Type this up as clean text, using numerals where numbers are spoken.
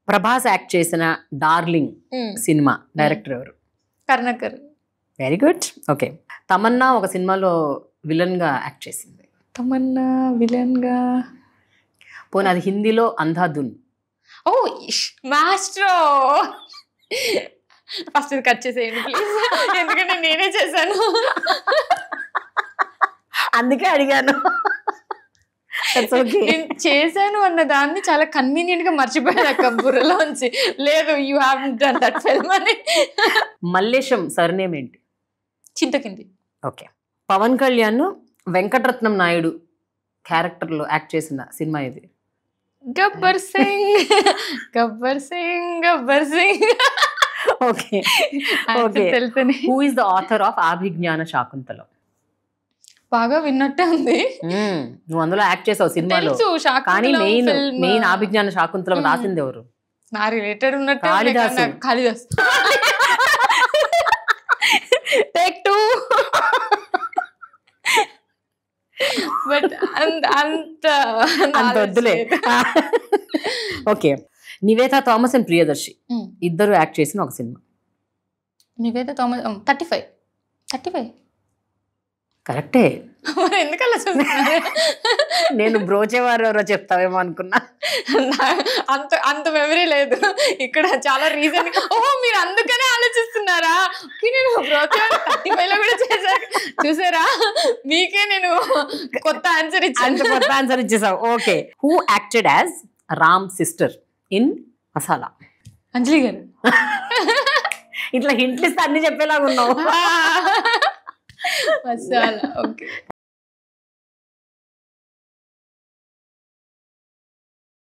Prabhas act చేసిన Darling సినిమా director ఎవరు? Karnakar. Very good. Okay. Tamannaah ఒక సినిమాలో విలన్ గా యాక్ట్ చేసింది. తమన్నా విలన్ గా, పోనీ అది హిందీలో అంధాధున్. ఓ మాస్ట్రో. ఫస్ట్ ఇది కట్ చేసేయండి ప్లీజ్, ఎందుకంటే నేనే చేశాను. అందుకే అడిగాను. నేను చేశాను అన్న దాన్ని చాలా కన్వీనియంట్ గా మర్చిపోయాను అక్క బుర్రలోంచి. లేదు, you have done that film అని. మల్లేశం సర్నేమ్ ఏంటి? చింతకింది. ఓకే. పవన్ కళ్యాణ్ వెంకటరత్నం నాయుడు క్యారెక్టర్ లో యాక్ట్ చేసిన సినిమా ఇది? గబ్బర్ సింగ్. గబ్బర్ సింగ్, గబ్బర్ సింగ్. ఓకే. ఓకే. తెలుసని. Who is the author of Abhijnana Shakuntalam? బాగా విన్నట్టే ఉంది. నువ్వు అందులో యాక్ట్ చేసావు సినిమాలో, కానీ మెయిన్ అభిజ్ఞాన శాకుంతలం రాసింది ఎవరు? నా రిలేటెడ్ ఉన్నట్టు కాళిదాసు. కాళిదాస్. టేక్ 2. బట్ అంత వద్దులే. Okay. Nivetha Thomas and Priyadarshi ఇద్దరు యాక్ట్ చేసిన ఒక సినిమా. నివేతా థామస్ 35. కరెక్టే. ఎందుకలా చూస్తున్నారు? నేను బ్రోచేవారు ఎవరో చెప్తావేమో అనుకున్నా. అంత మెమరీ లేదు ఇక్కడ. చాలా రీజన్. ఓహో, మీరు అందుకనే ఆలోచిస్తున్నారా? నేను బ్రోచేవారు 35 లో కూడా చేశాను. చూసారా, మీకే నేను కొత్త ఆన్సర్ ఇచ్చేసావు. Okay. Who acted as Ram sister in Masala? Anjali garu. ఇట్లా హింట్లు ఇస్తే అన్ని చెప్పేలాగా ఉన్నావు. మసాలా. ఓకే.